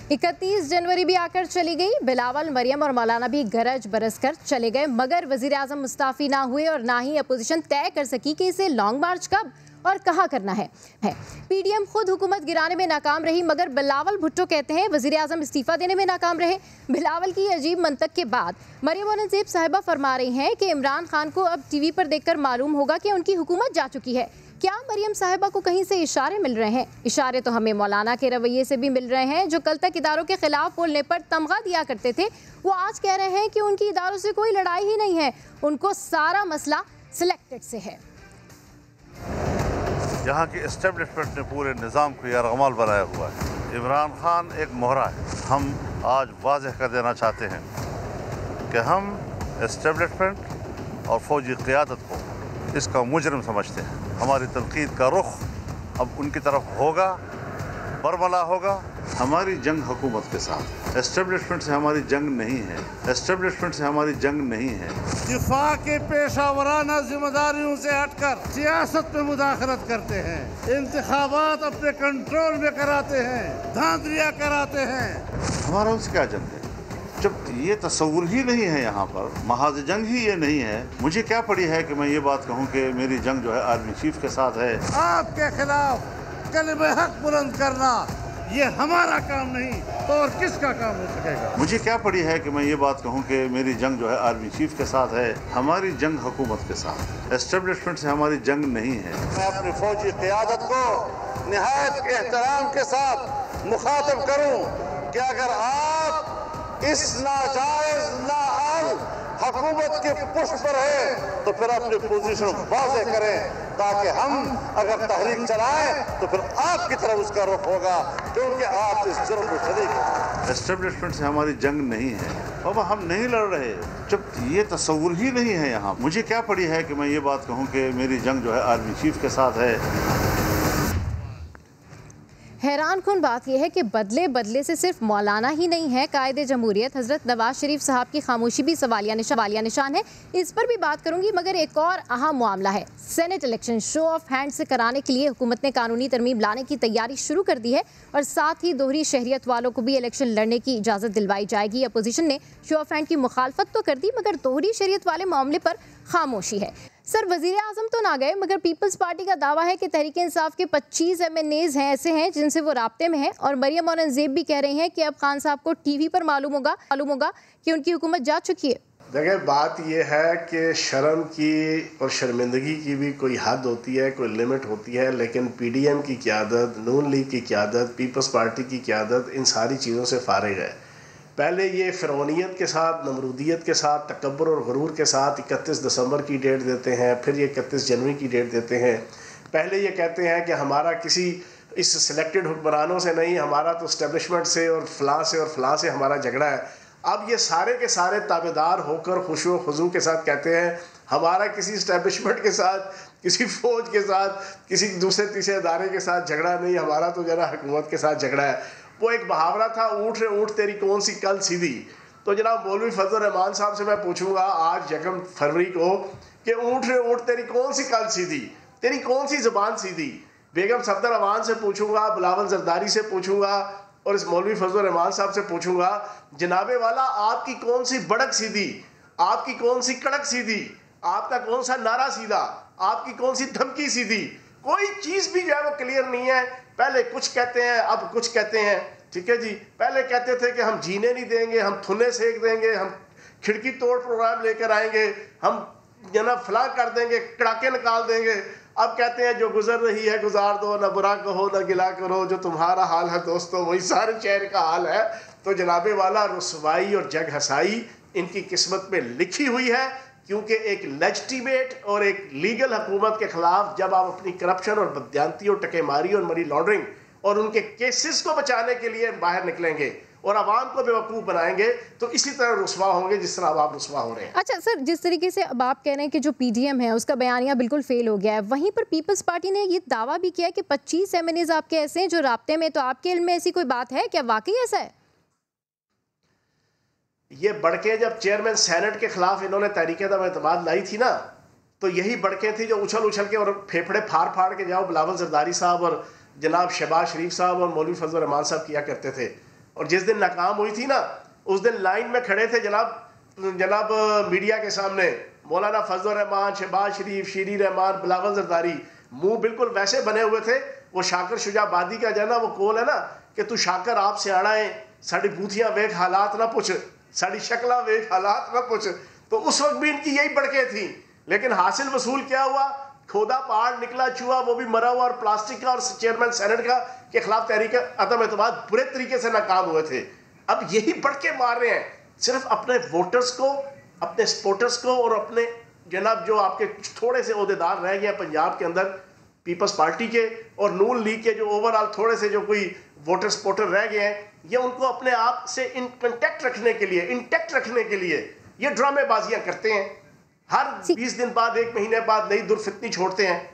31 जनवरी भी आकर चली गई। बिलावल, मरियम और मौलाना भी गरज बरस कर चले गए, मगर वजीर आजम मुस्ताफी ना हुए और ना ही अपोजिशन तय कर सकी कि इसे लॉन्ग मार्च कब और कहाँ करना है। पीडीएम खुद हुकूमत गिराने में नाकाम रही, मगर बिलावल भुट्टो कहते हैं वजीर आजम इस्तीफा देने में नाकाम रहे। बिलावल की अजीब मंतक के बाद मरियम औरंगजेब साहिबा फरमा रही हैं कि इमरान खान को अब टीवी पर देखकर मालूम होगा कि उनकी हुकूमत जा चुकी है। क्या मरियम साहिबा को कहीं से इशारे मिल रहे हैं? इशारे तो हमें मौलाना के रवैये से भी मिल रहे हैं, जो कल तक इदारों के खिलाफ बोलने पर तमगा दिया करते थे। वो आज कह रहे हैं कि उनकी इदारों से कोई लड़ाई ही नहीं है, उनको सारा मसला सिलेक्टेड से है। यहाँ की एस्टेब्लिशमेंट ने पूरे निज़ाम को यरगमाल बनाया हुआ है। इमरान खान एक मोहरा है। हम आज वाज़ेह कर देना चाहते हैं कि हम एस्टेब्लिशमेंट और फौजी क़ियादत को इसका मुजरिम समझते हैं। हमारी तनकीद का रुख अब उनकी तरफ होगा, बरमला होगा। हमारी जंग हुकूमत के साथ, एस्टेब्लिशमेंट से हमारी जंग नहीं है। एस्टेब्लिशमेंट से हमारी जंग नहीं है। दिफा के पेशावराना जिम्मेदारियों से हटकर सियासत में मुदाखलत करते हैं, इंतखाबात अपने कंट्रोल में कराते हैं, धांधलियां कराते हैं। हमारा उससे क्या जंग है जब ये तस्वुर ही नहीं है? यहाँ पर महाज जंग ही ये नहीं है। मुझे क्या पड़ी है कि मैं ये बात कहूँ कि मेरी जंग जो है आर्मी चीफ के साथ है। आपके खिलाफ कलमे हक बुलंद करना ये हमारा काम नहीं तो और किसका काम हो सकेगा? मुझे क्या पड़ी है कि मैं ये बात कहूँ कि मेरी जंग जो है आर्मी चीफ के साथ है। हमारी जंग हुकूमत के साथ, एस्टेब्लिशमेंट से हमारी जंग नहीं है। मैं अपनी फौजी क़ियादत को निहायत एहतराम के साथ मुखातब करूँ कि अगर आप इस नाजायज नाअहल हुकूमत के पुष्ट पर है तो फिर अपनी पोजीशन वाज़ेह करें, ताकि हम अगर तहरीक चलाएं तो फिर आपकी तरफ उसका रुख होगा, क्योंकि आप इस जुर्म में शरीक हैं। एस्टेब्लिशमेंट से हमारी जंग नहीं है। बाबा हम नहीं लड़ रहे जब ये तस्वुर ही नहीं है यहाँ। मुझे क्या पड़ी है कि मैं ये बात कहूँ कि मेरी जंग जो है आर्मी चीफ के साथ है। हैरान कुन बात यह है कि बदले बदले से सिर्फ मौलाना ही नहीं है, कायदे जमहूरियत हज़रत नवाज शरीफ साहब की खामोशी भी सवालिया निशान है। इस पर भी बात करूंगी, मगर एक और अहम मामला है। Senate election show off hand से कराने के लिए हुकूमत ने कानूनी तरमीम लाने की तैयारी शुरू कर दी है और साथ ही दोहरी शहरियत वालों को भी इलेक्शन लड़ने की इजाज़त दिलवाई जाएगी। अपोजिशन ने शो ऑफ हैंड की मुखालफत तो कर दी, मगर दोहरी शहरियत वाले मामले पर खामोशी है। सर, वजीर आजम तो ना गए, मगर पीपल्स पार्टी का दावा है कि तहरीक इंसाफ के 25 MNAs हैं ऐसे हैं जिनसे वो राब्ते में हैं, और मरियम औरंगजेब भी कह रही हैं कि अब खान साहब को टीवी पर मालूम होगा कि उनकी हुकूमत जा चुकी है। देखिए, बात यह है कि शर्म की और शर्मिंदगी की भी कोई हद होती है, कोई लिमिट होती है, लेकिन PDM की क़ियादत, नून लीग की क़ियादत, पीपल्स पार्टी की क़ियादत इन सारी चीज़ों से फारिग है। पहले ये फ़िरौनियत के साथ, नमरूदियत के साथ, तकब्बुर और गुरूर के साथ 31 दिसंबर की डेट देते हैं, फिर ये 31 जनवरी की डेट देते हैं। पहले ये कहते हैं कि हमारा किसी इस सिलेक्टेड हुक्मरानों से नहीं, हमारा तो इस्टेब्लिशमेंट से और फ़लाँ से हमारा झगड़ा है। अब ये सारे के सारे ताबेदार होकर खुशो खुजू के साथ कहते हैं हमारा किसी इस्टेब्लिशमेंट के साथ, किसी फ़ौज के साथ, किसी दूसरे तीसरे अदारे के साथ झगड़ा नहीं, हमारा तो जरा हुकूमत के साथ झगड़ा है। वो एक मुहावरा था, ऊँट रे ऊँट तेरी कौन सी कल सीधी। तो जनाब मौलवी फजल रहमान साहब से मैं पूछूंगा आज 1 फरवरी को कि ऊँट रे ऊँट तेरी कौन सी कल सीधी, तेरी कौन सी ज़ुबान सीधी। बेगम सफदर अवान से पूछूंगा, बिलावल जरदारी से पूछूंगा और इस मौलवी फजल रहमान साहब से पूछूंगा, जनाबे वाला आपकी कौन सी बड़क सीधी, आपकी कौन सी कड़क सीधी, आपका कौन सा नारा सीधा, आपकी कौन सी धमकी सीधी। कोई चीज़ भी जो है वो क्लियर नहीं है। पहले कुछ कहते हैं, अब कुछ कहते हैं। ठीक है जी, पहले कहते थे कि हम जीने नहीं देंगे, हम थुने सेक देंगे, हम खिड़की तोड़ प्रोग्राम लेकर आएंगे, हम जनाब फलां कर देंगे, कड़ाके निकाल देंगे। अब कहते हैं जो गुजर रही है गुजार दो, ना बुरा कहो ना गिला करो, जो तुम्हारा हाल है दोस्तों वही सारे शहर का हाल है। तो जनाबे वाला रुसवाई और जग हसाई इनकी किस्मत में लिखी हुई है, क्योंकि एक लेजिटिमेट और एक लीगल हुकूमत के खिलाफ जब आप अपनी करप्शन और बदयांती और टकेमारी और मनी लॉन्ड्रिंग और उनके केसेस को बचाने के लिए बाहर निकलेंगे और आवाम को बेवकूफ़ बनाएंगे, तो इसी तरह रुसवा होंगे जिस तरह आप रुसवा हो रहे हैं। अच्छा सर, जिस तरीके से अब आप कह रहे हैं कि जो PDM है उसका बयानिया बिल्कुल फेल हो गया है, वहीं पर पीपल्स पार्टी ने ये दावा भी किया कि 25 MNAs आपके ऐसे हैं जो राब्ते में, तो आपके इल्म में ऐसी कोई बात है क्या, वाकई ऐसा है? ये बड़के जब चेयरमैन सेनेट के खिलाफ इन्होंने तहरीक-ए-एतमाद लाई थी ना, तो यही बड़के थी जो उछल के और फेफड़े फाड़ के जाओ बिलावल जरदारी साहब और जनाब शहबाज शरीफ साहब और मौलवी फजल रहमान साहब किया करते थे। और जिस दिन नाकाम हुई थी ना, उस दिन लाइन में खड़े थे जनाब मीडिया के सामने मौलाना फजल रहमान, शहबाज शरीफ, शीरी रहमान, बिलावल जरदारी, मुंह बिल्कुल वैसे बने हुए थे। वो शाकर शुजाबादी का जो है ना वो कौल है ना कि तू शाकर आप से आना है, साड़ी बूथियां वेख हालात ना पूछ, साड़ी शक्ला वेख हालात ना पूछ। तो उस वक्त भी इनकी यही बड़के थी, लेकिन हासिल वसूल क्या हुआ? खोदा पहाड़ निकला चूहा, वो भी मरा हुआ, और प्लास्टिक का और चेयरमैन सेनेट का के खिलाफ तहरीक अदम एतमाद बुरे तरीके से नाकाम हुए थे। अब यही बढ़के मार रहे हैं, सिर्फ अपने वोटर्स को, अपने सपोर्टर्स को, और अपने जनाब जो आपके थोड़े से ओहदेदार रह गए पंजाब के अंदर पीपल्स पार्टी के और नून लीग के, जो ओवरऑल थोड़े से जो कोई वोटर सपोर्टर रह गए हैं, ये उनको अपने आप से इंटैक्ट रखने के लिए ये ड्रामेबाजियां करते हैं। हर 20 दिन बाद, 1 महीने बाद नई दुर्फितनी छोड़ते हैं।